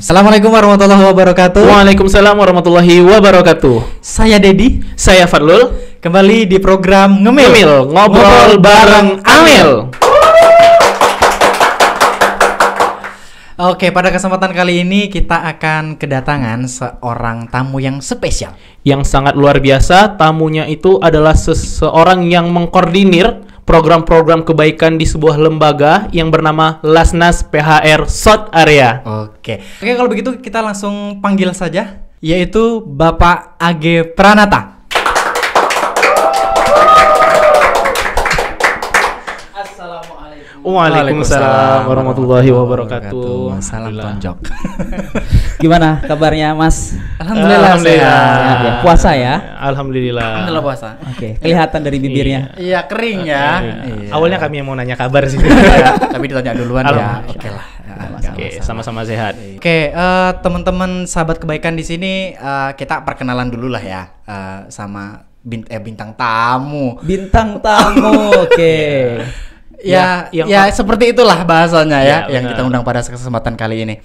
Assalamualaikum warahmatullahi wabarakatuh. Waalaikumsalam warahmatullahi wabarakatuh. Saya Dedi. Saya Fadlul. Kembali di program Ngemil, ngobrol bareng Amil. Oke, pada kesempatan kali ini kita akan kedatangan seorang tamu yang spesial. Yang sangat luar biasa. Tamunya itu adalah seseorang yang mengkoordinir program-program kebaikan di sebuah lembaga yang bernama Lasnas PHR South Area. Oke, kalau begitu kita langsung panggil saja, yaitu Bapak AG Pranata. Waalaikumsalam warahmatullahi wabarakatuh. Salam tonjok. Gimana kabarnya, Mas? Alhamdulillah. Sehat ya. Puasa ya? Alhamdulillah. Alhamdulillah puasa. Oke, kelihatan dari bibirnya. Iya, kering ya. Iya. Awalnya kami yang mau nanya kabar sih. Tapi ditanya duluan ya. Oke lah. Oke, sama-sama sehat. Oke, teman-teman sahabat kebaikan di sini, kita perkenalan dulu lah ya, sama bintang tamu. Bintang tamu. Oke. Ya, seperti itulah bahasanya ya yang kita undang pada kesempatan kali ini.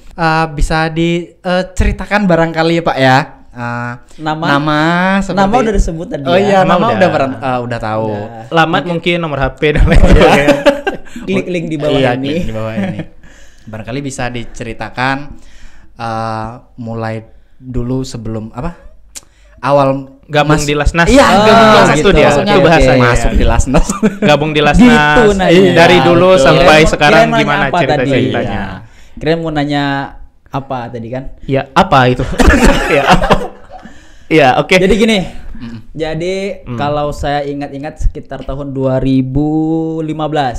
Bisa diceritakan barangkali Pak ya. Nama udah disebut tadi. Oh iya, nama udah tahu. Alamat mungkin, nomor HP dan lain-lain. Klik link di bawah ini. Di bawah ini. Barangkali bisa diceritakan mulai dulu sebelum awal gabung di Lasnas. Iya, gabung di Lasnas itu dia. Itu bahasanya. Masuk di Lasnas. Gabung di Lasnas. Gitu, dari dulu sampai sekarang kirain gimana ceritanya? Kirain mau nanya apa tadi kan? Ya, apa itu? Ya, apa? Ya, oke. Jadi gini. Jadi kalau saya ingat-ingat sekitar tahun 2015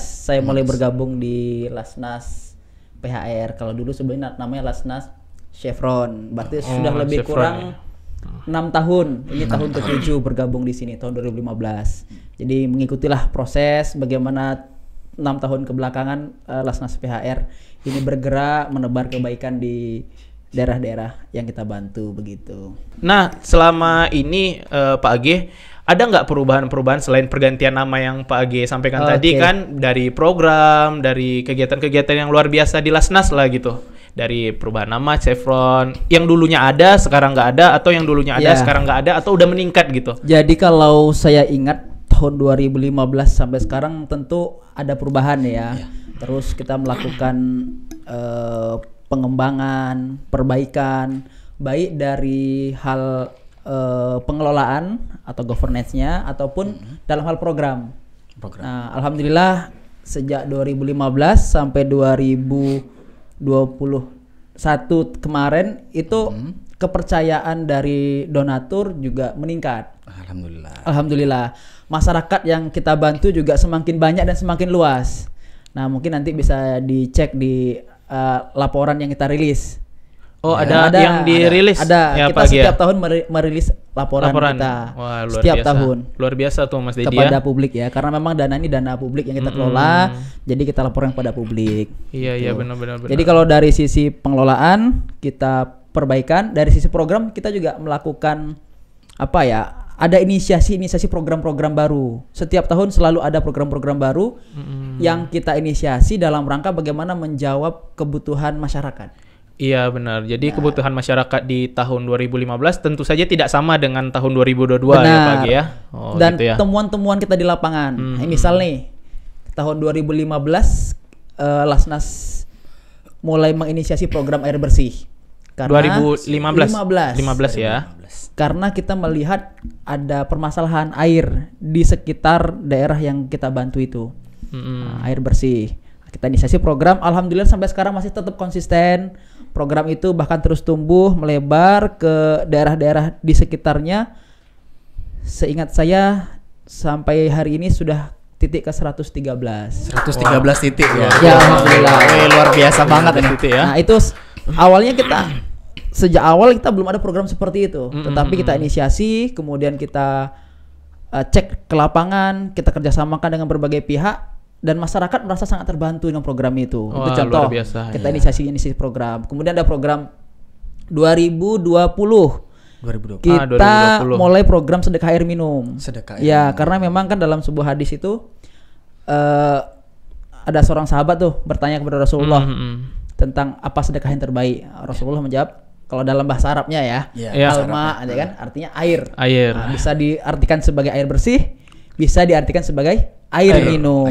saya mulai bergabung di Lasnas PHR. Kalau dulu sebenarnya namanya Lasnas Chevron. Berarti sudah lebih Chevron, kurang ya. 6 tahun. Ini tahun ke-7 bergabung di sini tahun 2015. Jadi mengikutilah proses bagaimana 6 tahun kebelakangan Lasnas PHR ini bergerak menebar kebaikan di daerah-daerah yang kita bantu begitu. Nah, selama ini Pak Age, ada nggak perubahan-perubahan selain pergantian nama yang Pak Age sampaikan tadi kan, dari program, dari kegiatan-kegiatan yang luar biasa di Lasnas lah gitu. Dari perubahan nama Chevron yang dulunya ada sekarang nggak ada, atau yang dulunya ada sekarang nggak ada, atau udah meningkat gitu. Jadi kalau saya ingat tahun 2015 sampai sekarang tentu ada perubahan ya. Terus kita melakukan pengembangan, perbaikan baik dari hal pengelolaan atau governance-nya ataupun dalam hal program. Nah, alhamdulillah sejak 2015 sampai 2021 kemarin itu kepercayaan dari donatur juga meningkat. Alhamdulillah. Masyarakat yang kita bantu juga semakin banyak dan semakin luas. Nah, mungkin nanti bisa dicek di laporan yang kita rilis. Oh, ada yang dirilis? Ada. Ya, kita setiap tahun merilis laporan kita. Wah, luar setiap biasa. Tahun. Luar biasa tuh Mas Dedi kepada ya. publik ya, karena memang dana ini dana publik yang kita kelola, jadi kita laporkan kepada publik. Iya, benar. Jadi kalau dari sisi pengelolaan kita perbaikan, dari sisi program kita juga melakukan ada inisiasi program-program baru. Setiap tahun selalu ada program-program baru yang kita inisiasi dalam rangka bagaimana menjawab kebutuhan masyarakat. Iya benar. Jadi kebutuhan masyarakat di tahun 2015 tentu saja tidak sama dengan tahun 2022 ya Pak Age ya. Oh, dan gitu ya. temuan-temuan kita di lapangan. Misal nih tahun 2015 Lasnas mulai menginisiasi program air bersih. Karena 2015 ya. Karena kita melihat ada permasalahan air di sekitar daerah yang kita bantu itu. Air bersih. Kita inisiasi program, alhamdulillah sampai sekarang masih tetap konsisten. Program itu bahkan terus tumbuh, melebar ke daerah-daerah di sekitarnya. Seingat saya sampai hari ini sudah titik ke 113. 113 titik ya. Ya, alhamdulillah. Luar biasa banget ini titik ya. Nah, itu awalnya sejak awal kita belum ada program seperti itu. Tetapi kita inisiasi, kemudian kita cek ke lapangan, kita kerjasamakan dengan berbagai pihak. Dan masyarakat merasa sangat terbantu dengan program itu. Wah, itu contoh. luar biasa, kita inisiasi program. Kemudian ada program 2020. Kita mulai program sedekah air minum. Karena memang kan dalam sebuah hadis itu ada seorang sahabat tuh bertanya kepada Rasulullah, tentang apa sedekah yang terbaik. Rasulullah menjawab, kalau dalam bahasa Arabnya ya, alma ada kan artinya air. Nah, bisa diartikan sebagai air bersih, bisa diartikan sebagai air minum.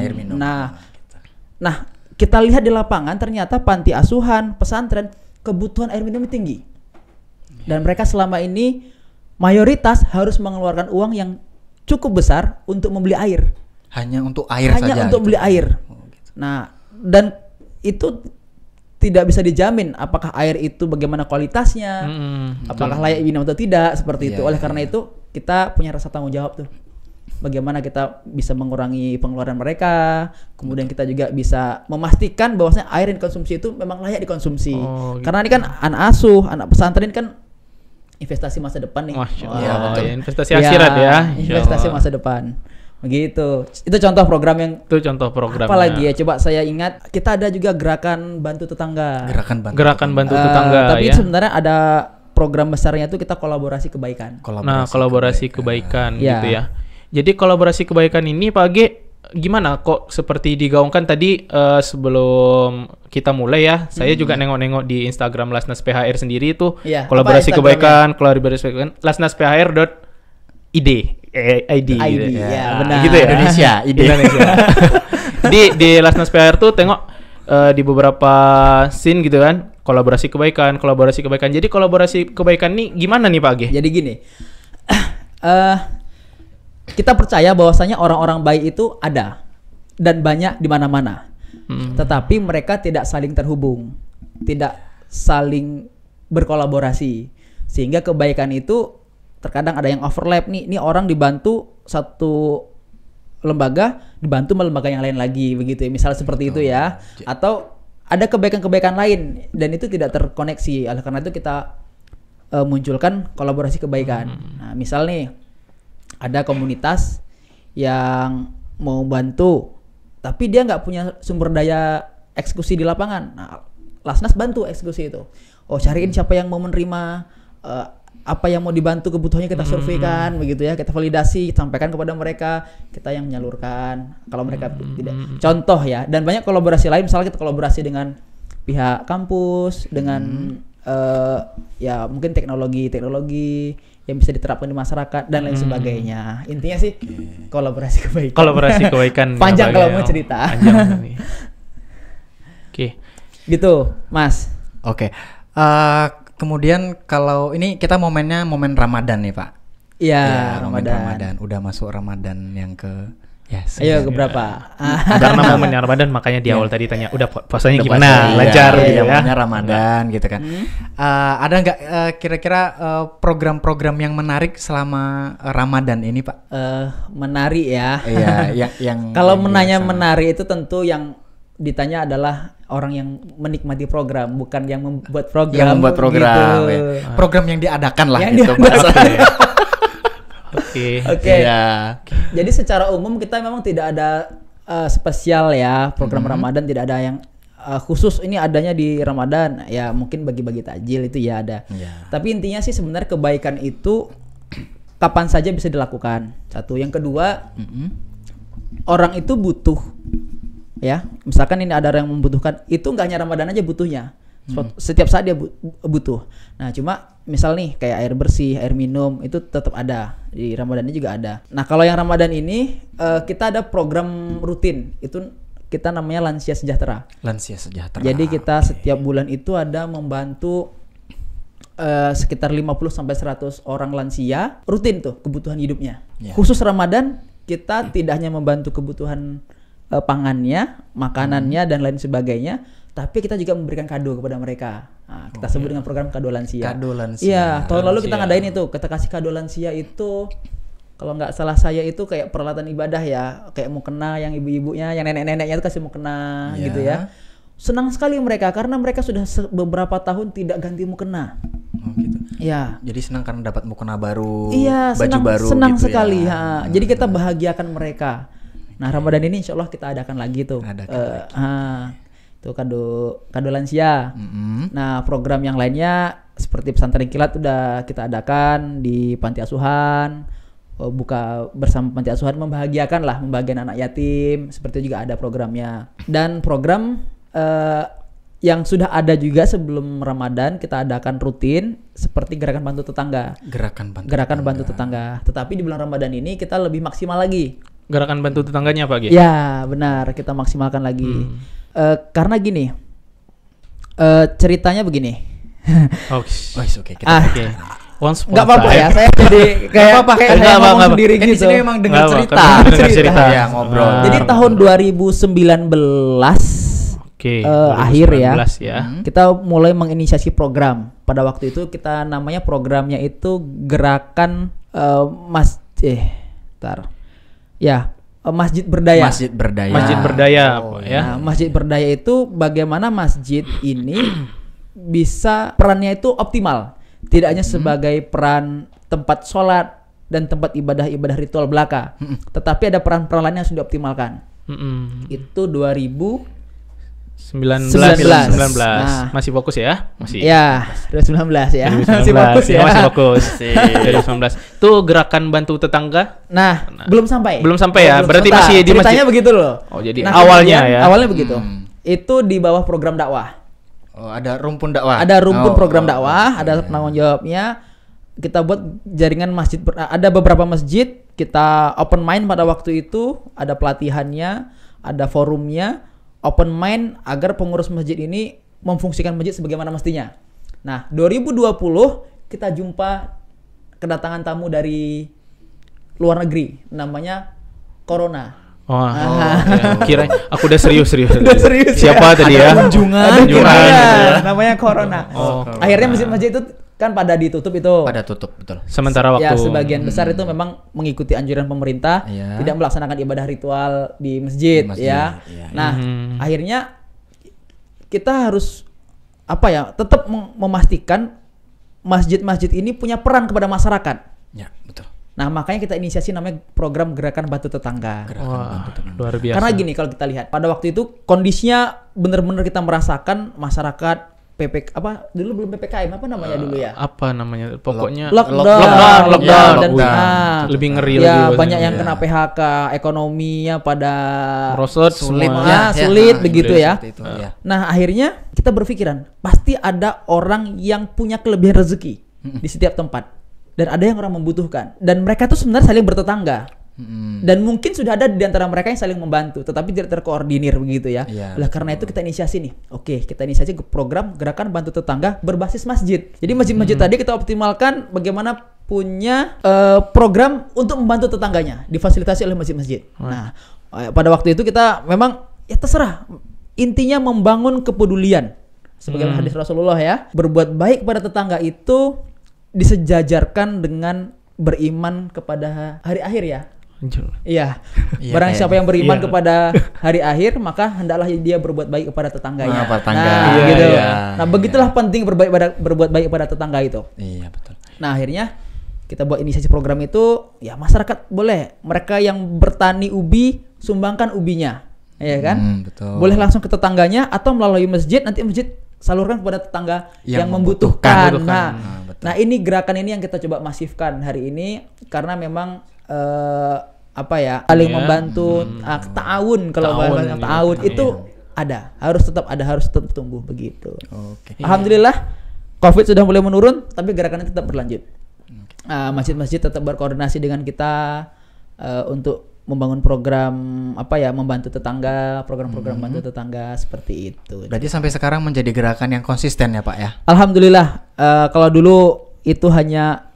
Nah, kita lihat di lapangan ternyata panti asuhan, pesantren kebutuhan air minumnya tinggi. Dan mereka selama ini mayoritas harus mengeluarkan uang yang cukup besar untuk membeli air. Hanya untuk air saja. Hanya untuk beli air. Nah, dan itu tidak bisa dijamin apakah air itu bagaimana kualitasnya, apakah layak minum atau tidak, seperti itu. Oleh karena itu kita punya rasa tanggung jawab tuh. Bagaimana kita bisa mengurangi pengeluaran mereka, kemudian kita juga bisa memastikan bahwasanya air yang dikonsumsi itu memang layak dikonsumsi. Gitu. Karena ini kan anak asuh, anak pesantren kan investasi masa depan nih. Investasi akhirat ya. Investasi masa depan. Begitu. Itu contoh program yang. Itu contoh program. Apalagi ya, coba saya ingat kita ada juga gerakan bantu tetangga. Gerakan bantu tetangga. Tapi sebenarnya ada program besarnya itu kita kolaborasi kebaikan. Kolaborasi kebaikan gitu ya. Jadi kolaborasi kebaikan ini Pak Age gimana kok seperti digaungkan tadi sebelum kita mulai ya, saya juga nengok-nengok di Instagram Lasnas PHR sendiri itu kolaborasi kebaikan, lasnasphr.id ID ya, benar. Gitu ya. Indonesia. Di Lasnas PHR tuh tengok di beberapa scene gitu kan, kolaborasi kebaikan. Jadi kolaborasi kebaikan nih gimana nih Pak Age? Jadi gini. Kita percaya bahwasanya orang-orang baik itu ada dan banyak di mana-mana. Tetapi mereka tidak saling terhubung, tidak saling berkolaborasi. Sehingga kebaikan itu terkadang ada yang overlap nih. Ini orang dibantu satu lembaga, dibantu lembaga yang lain lagi begitu ya. Misal seperti itu ya. Atau ada kebaikan-kebaikan lain dan itu tidak terkoneksi. Oleh karena itu kita munculkan kolaborasi kebaikan. Nah, misal nih ada komunitas yang mau bantu, tapi dia nggak punya sumber daya eksekusi di lapangan. Nah, Lasnas bantu eksekusi itu. Cariin siapa yang mau menerima, apa yang mau dibantu kebutuhannya kita surveikan, begitu ya. Kita validasi, sampaikan kepada mereka, kita yang menyalurkan. Kalau mereka tidak, contoh ya. Dan banyak kolaborasi lain, misalnya kita kolaborasi dengan pihak kampus, dengan ya mungkin teknologi yang bisa diterapkan di masyarakat dan lain sebagainya. Intinya sih kolaborasi kebaikan. Panjang kalau mau cerita. Gitu, Mas. Kemudian kalau ini kita momen Ramadan nih Pak. Iya, Ramadan. Udah masuk Ramadan yang ke ayo ke berapa? Karena momennya Ramadan makanya di awal tadi tanya udah puasanya gimana? Lancar gitu ya. Momennya Ramadan gitu kan. Ada nggak kira-kira program-program yang menarik selama Ramadan ini Pak? Menarik ya. Iya, yang kalau menanya menarik itu tentu yang ditanya adalah orang yang menikmati program, bukan yang membuat program. Yang membuat program. Gitu. Program yang diadakan lah yang gitu. Oke. Jadi secara umum kita memang tidak ada spesial ya program Ramadan, tidak ada yang khusus ini adanya di Ramadan. Ya mungkin bagi-bagi takjil itu ya ada. Tapi intinya sih sebenarnya kebaikan itu kapan saja bisa dilakukan. Satu, yang kedua orang itu butuh. Ya, misalkan ini ada orang yang membutuhkan, itu nggak hanya Ramadan aja butuhnya. Setiap saat dia butuh. Nah, cuma misal nih kayak air bersih, air minum itu tetap ada. Di Ramadan ini juga ada. Nah, kalau yang Ramadan ini kita ada program rutin. Itu kita namanya Lansia Sejahtera. Jadi kita setiap bulan itu ada membantu sekitar 50-100 orang lansia rutin tuh kebutuhan hidupnya. Khusus Ramadan kita tidak hanya membantu kebutuhan pangannya, makanannya dan lain sebagainya, tapi kita juga memberikan kado kepada mereka. Nah, kita sebut dengan program kado lansia. Iya, tahun lalu kita ngadain itu, kita kasih kado lansia itu, kalau nggak salah saya itu kayak peralatan ibadah ya, kayak mukena yang ibu-ibunya, yang nenek-neneknya itu kasih mukena gitu ya. Senang sekali mereka karena mereka sudah beberapa tahun tidak ganti mukena. Gitu. Ya. Jadi senang karena dapat mukena baru, baju baru. Senang gitu sekali. Ya. Jadi kita bahagiakan mereka. Nah, Ramadan ini insya Allah kita adakan lagi tuh. Itu kado lansia. Nah, program yang lainnya seperti pesantren kilat udah kita adakan di panti asuhan, buka bersama panti asuhan, membahagiakan anak yatim, seperti itu juga ada programnya. Dan program yang sudah ada juga sebelum Ramadan kita adakan rutin seperti gerakan bantu tetangga. Gerakan bantu tetangga. Tetapi di bulan Ramadan ini kita lebih maksimal lagi. Gerakan bantu tetangganya Pak G? Ya benar, kita maksimalkan lagi. Karena gini, ceritanya begini. Oke. Nggak apa-apa ya, saya jadi kayak ngomong sendiri gitu. Di sini memang dengar cerita. Ya, ngobrol. Jadi tahun 2019 akhir ya, kita mulai menginisiasi program. Pada waktu itu kita namanya programnya itu gerakan Masjid Berdaya. Masjid Berdaya, ya. Nah, Masjid Berdaya itu bagaimana masjid ini bisa perannya itu optimal. Tidak hanya sebagai peran tempat sholat dan tempat ibadah ritual belaka, tetapi ada peran-peran lain yang sudah dioptimalkan. Itu 2019. Nah, masih fokus ya? Masih. Ya, 2019 ya. 2019, masih fokus. 2019. Itu gerakan bantu tetangga? Nah, belum sampai ya. Berarti masih di masjid. Ceritanya begitu loh. Oh, jadi awalnya ya. Awalnya begitu. Itu di bawah program dakwah. Oh, ada rumpun dakwah. Ada rumpun program dakwah, ada penanggung jawabnya. Kita buat jaringan masjid. Ada beberapa masjid, kita open mind pada waktu itu, ada pelatihannya, ada forumnya. Open mind agar pengurus masjid ini memfungsikan masjid sebagaimana mestinya. Nah, 2020 kita jumpa kedatangan tamu dari luar negeri, namanya Corona. Kira aku udah serius. ya? Siapa tadi ya? Kunjungan. Namanya Corona. Akhirnya masjid-masjid itu kan pada ditutup itu. Pada tutup, betul. Sementara waktu. Ya, sebagian besar itu memang mengikuti anjuran pemerintah, tidak melaksanakan ibadah ritual di masjid. Ya. Nah, akhirnya kita harus tetap memastikan masjid-masjid ini punya peran kepada masyarakat. Ya, betul. Nah, makanya kita inisiasi namanya program Gerakan Bantu Tetangga. Luar biasa. Karena gini, kalau kita lihat pada waktu itu kondisinya benar-benar kita merasakan masyarakat dulu belum PPKM dulu ya? Apa namanya? Pokoknya lockdown dan lebih ngeri ya, banyak yang kena PHK, ekonominya pada merosot, sulit begitu ya. Nah, akhirnya kita berpikiran pasti ada orang yang punya kelebihan rezeki di setiap tempat dan ada yang orang membutuhkan dan mereka tuh sebenarnya saling bertetangga. Dan mungkin sudah ada di antara mereka yang saling membantu, tetapi tidak terkoordinir begitu ya. Karena itu kita inisiasi nih. Oke, kita inisiasi ke program Gerakan Bantu Tetangga berbasis masjid. Jadi masjid-masjid tadi kita optimalkan bagaimana punya program untuk membantu tetangganya, difasilitasi oleh masjid-masjid. Nah, pada waktu itu kita memang ya terserah. Intinya membangun kepedulian. Sebagaimana hadis Rasulullah ya, berbuat baik pada tetangga itu disejajarkan dengan beriman kepada hari akhir ya. Iya. Barang siapa yang beriman kepada hari akhir, maka hendaklah dia berbuat baik kepada tetangganya. Gitu. Nah, begitulah penting berbuat baik kepada tetangga itu. Iya, betul. Nah, akhirnya kita buat inisiasi program itu, ya masyarakat boleh, mereka yang bertani ubi sumbangkan ubinya. Ya kan? Betul. Boleh langsung ke tetangganya atau melalui masjid, nanti masjid salurkan kepada tetangga yang membutuhkan. Nah, ini gerakan ini yang kita coba masifkan hari ini karena memang saling membantu, ta'awun ta'awun itu harus tetap tumbuh begitu. Alhamdulillah Covid sudah mulai menurun, tapi gerakan ini tetap berlanjut. Masjid-masjid tetap berkoordinasi dengan kita untuk membangun program membantu tetangga, program-program bantu tetangga seperti itu. Berarti sampai sekarang menjadi gerakan yang konsisten ya Pak ya? Alhamdulillah. Kalau dulu itu hanya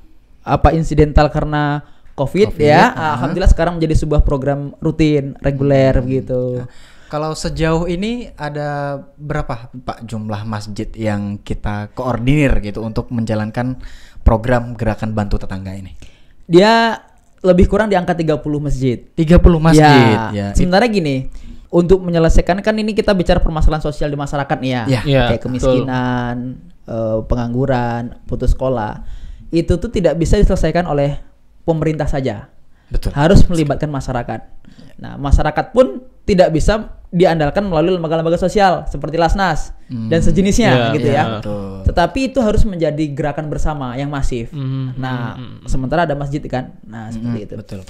insidental karena COVID ya. Alhamdulillah sekarang menjadi sebuah program rutin, reguler begitu. Kalau sejauh ini ada berapa Pak jumlah masjid yang kita koordinir gitu untuk menjalankan program Gerakan Bantu Tetangga ini? Dia lebih kurang di angka 30 masjid. 30 masjid. Ya. Sebenarnya gini, untuk menyelesaikan kan ini kita bicara permasalahan sosial di masyarakat nih ya. Kayak kemiskinan, pengangguran, putus sekolah. Itu tuh tidak bisa diselesaikan oleh pemerintah saja. Betul. Harus melibatkan masyarakat. Nah, masyarakat pun tidak bisa diandalkan melalui lembaga-lembaga sosial seperti Lasnas dan sejenisnya gitu ya. Betul. Tetapi itu harus menjadi gerakan bersama yang masif. Nah, sementara ada masjid kan. Nah, seperti itu. Betul.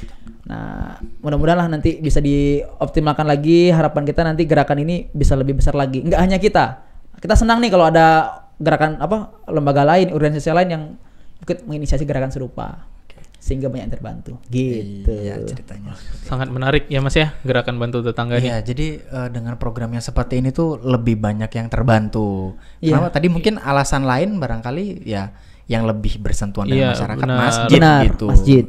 Nah, mudah-mudahan lah nanti bisa dioptimalkan lagi. Harapan kita nanti gerakan ini bisa lebih besar lagi. Enggak hanya kita. kita senang nih kalau ada gerakan lembaga lain, organisasi lain yang ikut menginisiasi gerakan serupa. Sehingga banyak yang terbantu. Gitu. Iya, ceritanya. Sangat menarik ya Mas ya, gerakan bantu tetangga ini. Iya, jadi dengan program yang seperti ini tuh lebih banyak yang terbantu. Kenapa? Tadi mungkin alasan lain barangkali ya yang lebih bersentuhan dengan masyarakat, masjid gitu. Masjid.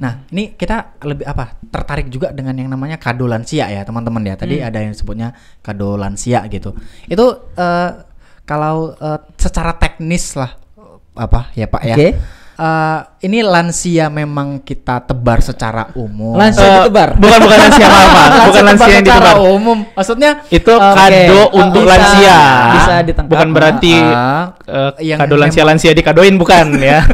Nah, ini kita lebih tertarik juga dengan yang namanya kado lansia ya, teman-teman ya. Tadi ada yang sebutnya kado lansia gitu. Itu kalau secara teknis lah ya Pak ya. Ini lansia memang kita tebar secara umum. Lansia ditebar? Bukan lansia apa? Bukan lansia yang ditebar. Secara umum. Maksudnya itu kado untuk lansia. Bisa ditangkap. Bukan berarti kado lansia dikadoin, bukan ya.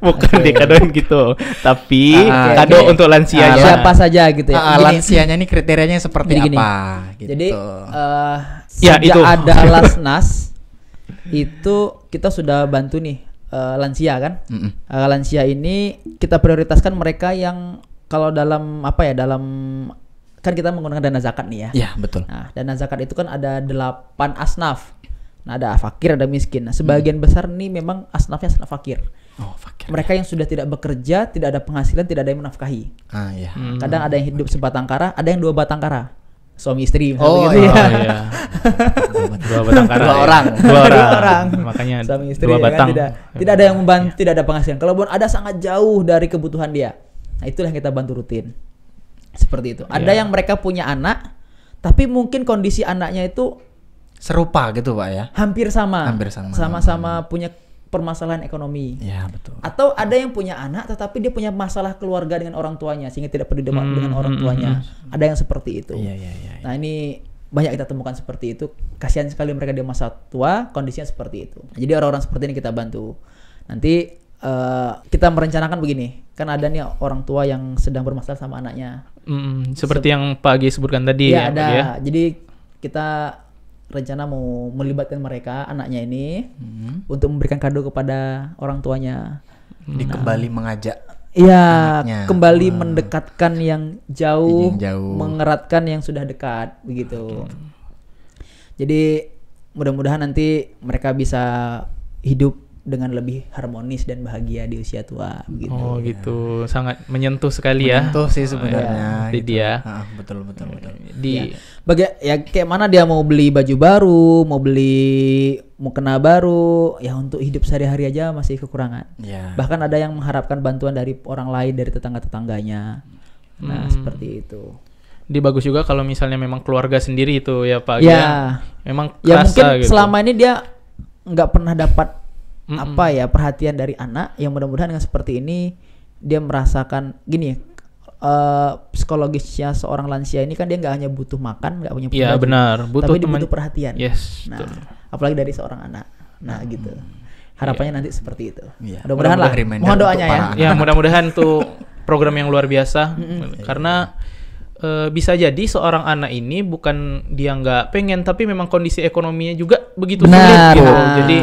Bukan dikadoin gitu. Tapi kado untuk lansia. Siapa saja gitu ya. Lansianya ini kriterianya seperti apa gitu. Jadi sejak ada Lasnas itu kita sudah bantu nih lansia kan. Lansia ini kita prioritaskan mereka yang kalau dalam kan kita menggunakan dana zakat nih ya. Iya, betul. Nah, dana zakat itu kan ada 8 asnaf. Nah, ada fakir, ada miskin. Nah, sebagian besar nih memang asnafnya asnaf fakir. Oh, fakir. Mereka yang sudah tidak bekerja, tidak ada penghasilan, tidak ada yang menafkahi. Iya. Kadang ada yang hidup sebatang kara, ada yang 2 batang kara. Suami istri gitu ya. 2 batang kara. 2 orang. 2 orang. Makanya suami istri 2 batang. Kan, tidak ada yang membantu, tidak ada penghasilan. Kalaupun ada sangat jauh dari kebutuhan dia. Nah, itulah yang kita bantu rutin. Seperti itu. Ada yang mereka punya anak, tapi mungkin kondisi anaknya itu serupa gitu Pak ya. Hampir sama. Sama-sama punya permasalahan ekonomi. Iya, betul. Atau ada yang punya anak tetapi dia punya masalah keluarga dengan orang tuanya sehingga tidak peduli dengan orang tuanya. Ada yang seperti itu. Iya. Nah, ini banyak kita temukan seperti itu. Kasihan sekali mereka di masa tua kondisinya seperti itu. Jadi orang-orang seperti ini kita bantu. Nanti kita merencanakan begini. Kan ada nih orang tua yang sedang bermasalah sama anaknya. Seperti yang Pak Agi sebutkan tadi ya. Ada. Ya? Jadi kita rencana mau melibatkan mereka, anaknya ini untuk memberikan kado kepada orang tuanya. Kembali mengajak. Iya, kembali mendekatkan yang jauh, mengeratkan yang sudah dekat, begitu. Jadi mudah-mudahan nanti mereka bisa hidup dengan lebih harmonis dan bahagia di usia tua, begitu. Oh gitu, sangat menyentuh sekali ya. Menyentuh sih sebenarnya. Gitu. Dia. Betul. Kayak mana dia mau beli baju baru, mau kena baru, ya untuk hidup sehari-hari aja masih kekurangan. Yeah. Bahkan ada yang mengharapkan bantuan dari orang lain, dari tetangga-tetangganya. Nah, seperti itu. Dia bagus juga kalau misalnya memang keluarga sendiri itu ya Pak. Ya. Memang kerasa mungkin gitu. Selama ini dia nggak pernah dapat perhatian dari anak. Yang mudah-mudahan dengan seperti ini dia merasakan gini, psikologisnya seorang lansia ini kan dia nggak hanya butuh makan, nggak punya Iya benar, tapi dia butuh perhatian. Yes. Nah, apalagi dari seorang anak. Nah gitu. Harapannya nanti seperti itu. Mudah-mudahan lah. Mohon doanya ya. Ya mudah-mudahan tuh program yang luar biasa. Karena bisa jadi seorang anak ini bukan dia nggak pengen, tapi memang kondisi ekonominya juga begitu sulit gitu. Jadi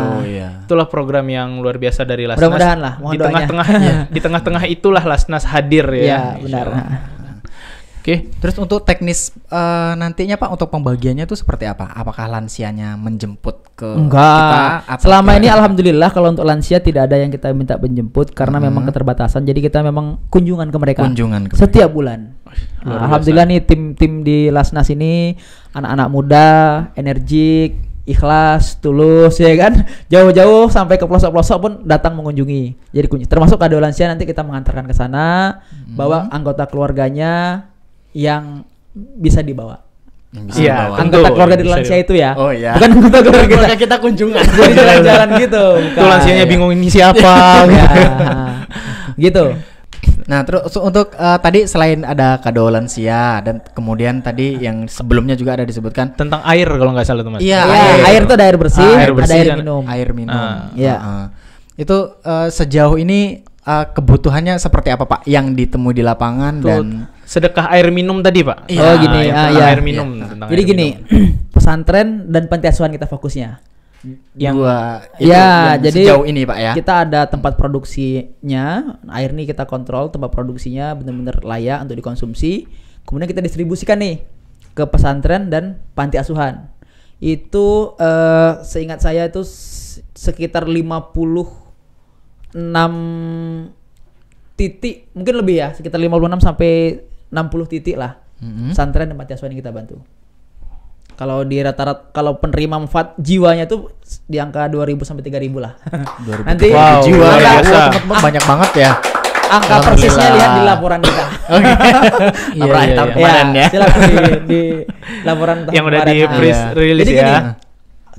itulah program yang luar biasa dari Lasnas. Mudah-mudahan lah, mohon doanya. Di tengah-tengah itulah Lasnas hadir ya. Iya benar. Oke. Terus untuk teknis nantinya Pak, untuk pembagiannya itu seperti apa? Apakah lansianya menjemput ke kita? Selama ini alhamdulillah kalau untuk lansia tidak ada yang kita minta menjemput karena memang keterbatasan. Jadi kita memang kunjungan ke mereka. Setiap bulan. Alhamdulillah nih tim di Lasnas ini anak-anak muda, energik, ikhlas, tulus ya kan. Jauh-jauh sampai ke pelosok-pelosok pun datang mengunjungi. Jadi termasuk kado lansia nanti kita mengantarkan ke sana, bawa anggota keluarganya yang bisa dibawa. Iya, anggota keluarga di lansia itu ya. Oh iya. Bukan anggota keluarga kita kunjungan. Jadi jalan-jalan gitu. Tuh lansianya bingung ini siapa. Gitu. Nah, terus untuk tadi selain ada kado lansia dan kemudian tadi yang sebelumnya juga ada disebutkan tentang air kalau nggak salah teman. Iya, air itu ada air bersih, ada air minum. Air minum. Itu sejauh ini kebutuhannya seperti apa Pak yang ditemui di lapangan dan sedekah air minum tadi Pak? Oh gini, air minum. Jadi gini, pesantren dan panti asuhan kita fokusnya. Yang jadi sejauh ini Pak ya. Kita ada tempat produksinya, air nih kita kontrol tempat produksinya benar-benar layak untuk dikonsumsi. Kemudian kita distribusikan nih ke pesantren dan panti asuhan. Itu seingat saya itu sekitar 56 titik, mungkin lebih ya, sekitar 56 sampai 60 titik lah. Pesantren dan panti asuhan yang kita bantu. Kalau di rata-rata, kalau penerima manfaat jiwanya tuh di angka 2.000 sampai 3.000 lah. 2000 Nanti jiwa luar ya. biasa. Wah, teman-teman banyak banget ya. angka persisnya lihat di laporan kita. Oke. Iya. Kemarin ya. Silakan di laporan tahun Yang udah kemarin. di press release Jadi ya. gini,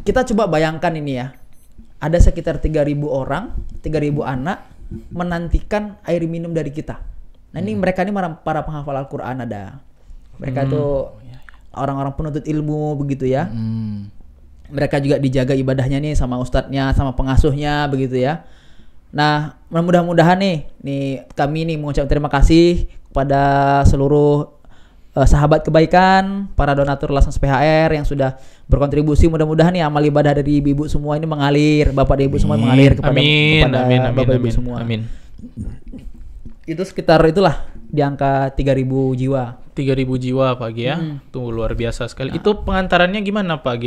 kita coba bayangkan ini ya. Ada sekitar 3.000 orang, 3.000 anak menantikan air minum dari kita. Nah, ini mereka ini para penghafal Al-Qur'an ada. Mereka tuh orang-orang penuntut ilmu begitu ya. Mereka juga dijaga ibadahnya nih sama ustadznya, sama pengasuhnya begitu ya. Nah, mudah-mudahan nih kami nih mengucap terima kasih kepada seluruh sahabat kebaikan, para donatur Lasnas PHR yang sudah berkontribusi. Mudah-mudahan nih amal ibadah dari ibu-ibu semua ini mengalir, bapak dan ibu semua mengalir kepada bapak ibu semua. Amin. Itu sekitar itulah di angka 3.000 jiwa. 3.000 jiwa Pak G ya. Tuh luar biasa sekali. Itu pengantarannya gimana Pak G?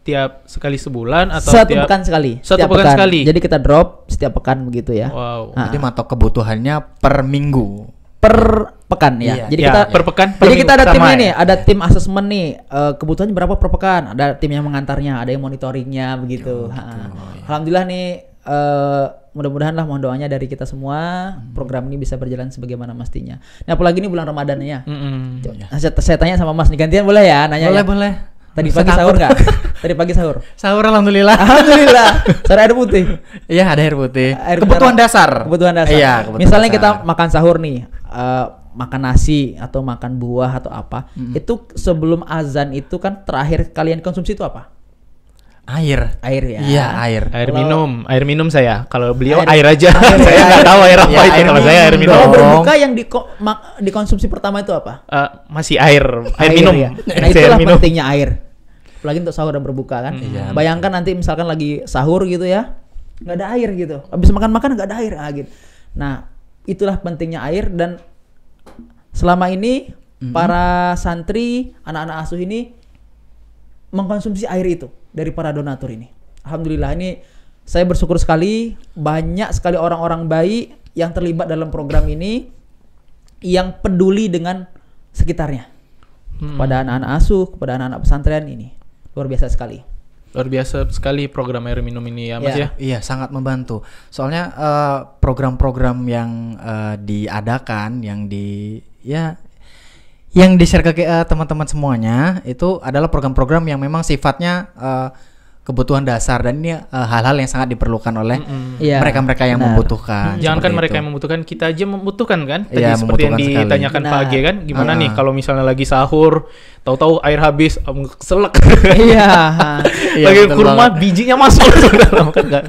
Tiap sekali sebulan atau Satu tiap pekan sekali. Satu Setiap pekan sekali. Jadi kita drop setiap pekan begitu ya. Wow. Jadi matok kebutuhannya per minggu. Per pekan ya. Iya. Jadi Ya, kita per pekan. Jadi kita ada Sama timnya ya? nih, ada tim asesmen nih, kebutuhannya berapa per pekan. Ada tim yang mengantarnya, ada yang monitoringnya begitu. Alhamdulillah nih, mudah-mudahan lah mohon doanya dari kita semua, program ini bisa berjalan sebagaimana mestinya. Nah, apalagi ini bulan Ramadan ya. Saya tanya sama Mas nih, gantian boleh ya nanya ya? Boleh. Tadi pagi sahur nggak? Tadi pagi sahur. Sahur alhamdulillah. Alhamdulillah. Sahur air putih. Iya, ada air putih. Air Kebutuhan putih. dasar. Kebutuhan dasar. Iya, kebutuhan Misalnya dasar. kita makan sahur nih, makan nasi atau makan buah atau apa, itu sebelum azan itu kan terakhir kalian konsumsi itu apa? Air. Air ya. Iya, air. Air minum saya. Kalau beliau Air- air aja. air- Saya nggak tahu air apa Ya, itu. air Kalau saya air minum minum. Kalau dong. berbuka yang dikonsumsi pertama itu apa? Masih air minum. Ya. Nah, Saya itulah air minum. pentingnya air. Apalagi untuk sahur dan berbuka kan. Iya, Bayangkan nanti misalkan lagi sahur gitu ya, nggak ada air gitu. Habis makan nggak ada air gitu. Nah, itulah pentingnya air. Dan selama ini para santri, anak-anak asuh ini mengkonsumsi air itu dari para donatur ini. Alhamdulillah, ini saya bersyukur sekali, banyak sekali orang-orang baik yang terlibat dalam program ini yang peduli dengan sekitarnya. Kepada anak-anak asuh, kepada anak-anak pesantren ini. Luar biasa sekali. Luar biasa sekali program air minum ini ya Mas Ya. ya. Iya, sangat membantu. Soalnya program-program yang diadakan, yang di-share ke teman-teman semuanya itu adalah program-program yang memang sifatnya kebutuhan dasar, dan ini hal-hal yang sangat diperlukan oleh Iya, mereka-mereka yang benar. membutuhkan. Jangankan seperti mereka itu. yang membutuhkan, kita aja membutuhkan kan. Tadi Iya, seperti yang membutuhkan sekali. ditanyakan Pak G kan, gimana nih kalau misalnya lagi sahur, tahu-tahu air habis, selek. Iya. Iya, Lagi betul kurma banget. bijinya masuk ke dalam kan nggak?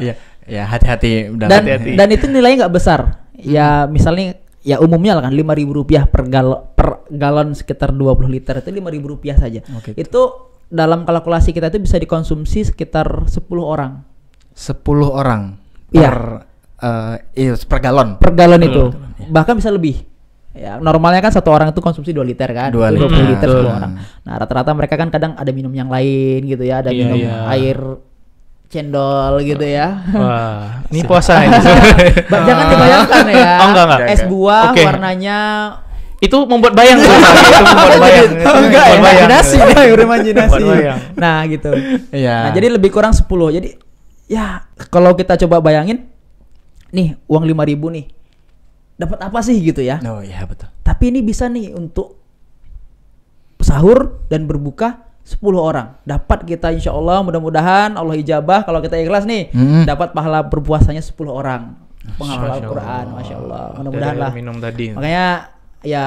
Iya, ya hati-hati Dan hati-hati. dan itu nilainya nggak besar. Ya misalnya ya umumnya lah kan Rp5.000 per galon sekitar 20 liter itu Rp5.000 saja. Oke. Itu dalam kalkulasi kita itu bisa dikonsumsi sekitar 10 orang 10 orang Iya. per galon. per galon itu. Bahkan bisa lebih. Ya, normalnya kan satu orang itu konsumsi 2 liter kan. 2 Itu liter. 20 liter 10 Hmm. orang. Nah, rata-rata mereka kan kadang ada minum yang lain gitu ya, ada Iya, minum iya. air cendol gitu ya. Wah, ini puasa ini. Jangan dibayangkan ya. Oh, enggak. Es buah Oke. warnanya Itu membuat bayang tuh. Itu membuat bayang. Itu enggak membuat bayang. imajinasi. Imajinasi. Membuat bayang. Nah, gitu. Iya. Nah, jadi lebih kurang 10. Jadi ya kalau kita coba bayangin nih uang 5.000 nih. Dapat apa sih gitu ya? Oh iya, betul. Tapi ini bisa nih untuk sahur dan berbuka 10 orang. Dapat kita insya Allah, mudah-mudahan Allah ijabah kalau kita ikhlas nih. Dapat pahala berpuasanya 10 orang. Penghafal Masya Al-Quran, Allah. Masya Allah. Dari Mudah-mudahan air lah. minum tadi. Makanya ya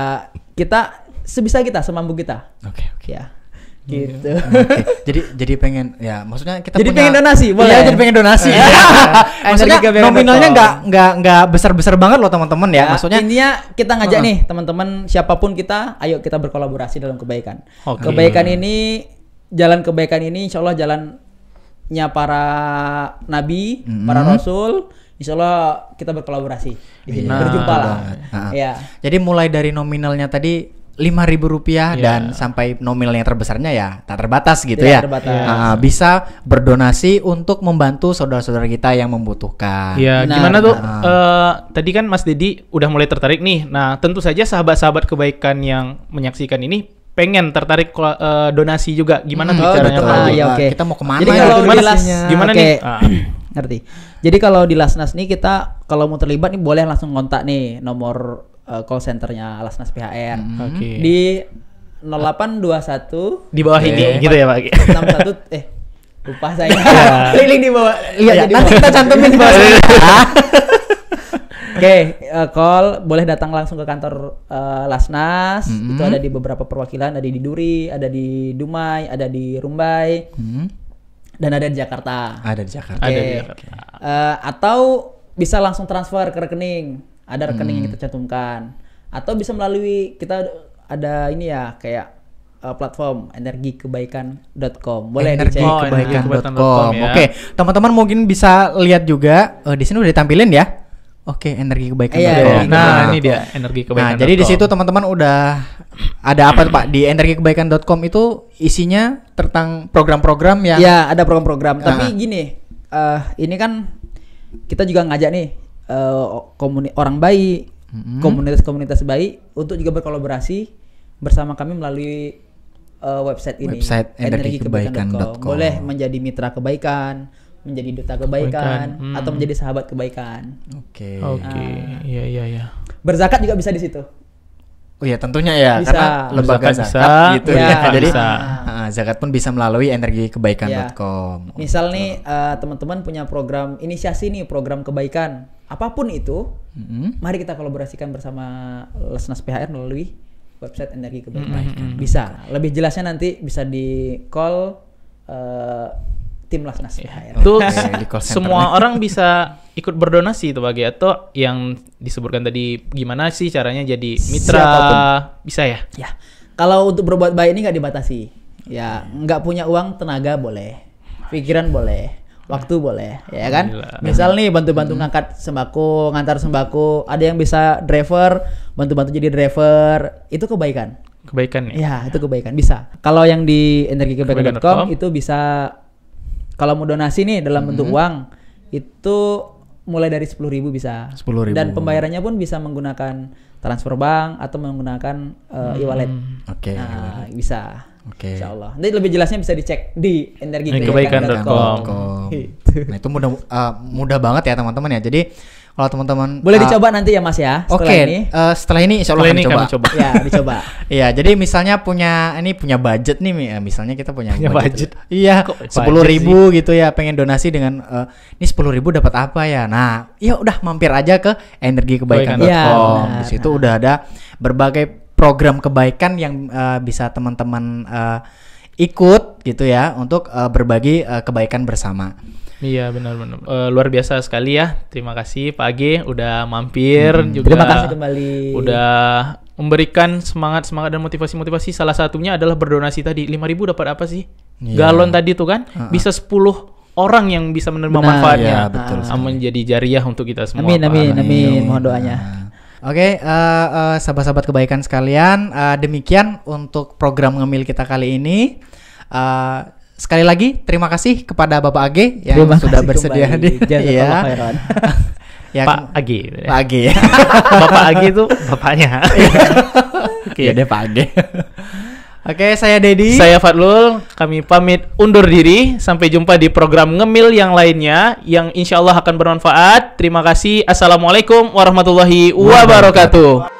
kita sebisa kita, semampu kita. Oke. Ya. Gitu. Oke. Jadi pengen ya, maksudnya kita Jadi punya- pengen donasi, boleh? Iya, jadi pengen donasi. Maksudnya Energi nominalnya KBR.com. nggak besar-besar banget loh teman-teman ya. Maksudnya intinya kita ngajak nih teman-teman siapapun kita, ayo kita berkolaborasi dalam kebaikan. Oke. Kebaikan ini, jalan kebaikan ini insya Allah jalannya para nabi, para rasul. Insya Allah kita berkolaborasi di sini, Nah, berjumpa betul lah. banget. Ha-ha. Ya. Jadi mulai dari nominalnya tadi Rp5.000 dan sampai nominal yang terbesarnya ya tak terbatas gitu ya. Terbatas. Bisa berdonasi untuk membantu saudara-saudara kita yang membutuhkan. Ya, gimana tuh? Tadi kan Mas Dedi udah mulai tertarik nih. Nah, tentu saja sahabat-sahabat kebaikan yang menyaksikan ini pengen tertarik donasi juga. Gimana tuh caranya Pak Agi? Oke. Kita mau kemana? Jadi kalau Gimana di Las, gimana oke. nih? Ngerti. Jadi kalau di Lasnas nih kita kalau mau terlibat nih boleh langsung kontak nih nomor call centernya Lasnas PHR Oke. di 0821 Di bawah ini gitu ya Pak Agi. 61 lupa saya. Keliling di bawah. Iya, nanti kita cantumin di bawah. Oke, call boleh datang langsung ke kantor Lasnas. Itu ada di beberapa perwakilan, ada di Duri, ada di Dumai, ada di Rumbai. Dan ada di Jakarta. Ada di Jakarta. Oke. Ada di Jakarta. Atau bisa langsung transfer ke rekening. Ada rekening yang kita cantumkan. Atau bisa melalui kita ada ini ya kayak platform energikebaikan.com. Boleh dicek. Energikebaikan.com. ya. Oke, teman-teman mungkin bisa lihat juga di sini udah ditampilin ya. Oke, energikebaikan.com. Iya, Nah, ini dia energikebaikan.com. Nah, jadi di situ teman-teman udah ada apa tuh, Pak? Di energikebaikan.com itu isinya tentang program-program yang Ya, ada program-program. Tapi gini, ini kan kita juga ngajak nih orang baik, komunitas-komunitas baik untuk juga berkolaborasi bersama kami melalui website ini. Website energikebaikan.com. Boleh menjadi mitra kebaikan, menjadi duta kebaikan, atau menjadi sahabat kebaikan. Oke. Oke. Iya. Berzakat juga bisa di situ. Oh ya, tentunya ya, Bisa. karena lembaga Zakat zakat bisa, gitu ya, ya. Jadi bisa. zakat pun bisa melalui energikebaikan.com. Misal nih teman-teman punya program inisiasi nih, program kebaikan. Apapun itu, mari kita kolaborasikan bersama Lasnas PHR melalui website Energi Kebaikan. Bisa. Lebih jelasnya nanti bisa di call tim Lasnas PHR. Itu di call center. semua orang bisa ikut berdonasi itu Bagi, atau yang disebutkan tadi gimana sih caranya jadi mitra? Siapapun. Bisa ya? Ya. Kalau untuk berbuat baik ini nggak dibatasi. Ya, nggak punya uang, tenaga boleh. Pikiran boleh. Waktu boleh, ya kan? Alhamdulillah. Misal nih bantu-bantu ngangkat sembako, ngantar sembako, ada yang bisa driver, bantu-bantu jadi driver, itu kebaikan. Kebaikan nih. Ya, itu kebaikan bisa. Kalau yang di energikebaikan.com Kebaikan.com itu bisa kalau mau donasi nih dalam bentuk uang itu mulai dari 10.000 bisa. 10.000. Dan pembayarannya pun bisa menggunakan transfer bank atau menggunakan e-wallet. Oke. Nah, bisa. Oke. Insya Allah. Nanti lebih jelasnya bisa dicek di energikebaikan.com. Nah, itu mudah banget ya teman-teman ya. Jadi kalau teman-teman Boleh dicoba nanti ya Mas ya. Oke, setelah ini insya Allah Setelah ini kami kami coba. Ya, dicoba. Iya, jadi misalnya punya budget nih, misalnya kita punya budget. Iya, Kok 10.000 gitu ya, pengen donasi dengan ini 10.000 dapat apa ya? Nah, ya udah mampir aja ke energikebaikan.com. Ya, Di situ udah ada berbagai program kebaikan yang bisa teman-teman ikut gitu ya untuk berbagi kebaikan bersama. Iya benar-benar luar biasa sekali ya. Terima kasih Pak Age udah mampir juga. Terima kasih kembali. Udah memberikan semangat dan motivasi. Salah satunya adalah berdonasi tadi. 5.000 dapat apa sih? Iya. Galon tadi tuh kan bisa 10 orang yang bisa menerima manfaatnya. Iya, betul sekali. Menjadi jariah untuk kita semua. Amin, Pak. amin. Mohon doanya. Oke, sahabat-sahabat kebaikan sekalian, demikian untuk program ngemil kita kali ini. Sekali lagi terima kasih kepada Bapak Age yang sudah bersedia hadir. Iya. Ya, Pak Age. Pak Age. Bapak Age itu bapaknya. Oke, ya deh Pak Age. Oke, saya Dedi. Saya Fadlul. Kami pamit undur diri. Sampai jumpa di program ngemil yang lainnya yang insya Allah akan bermanfaat. Terima kasih. Assalamualaikum warahmatullahi wabarakatuh.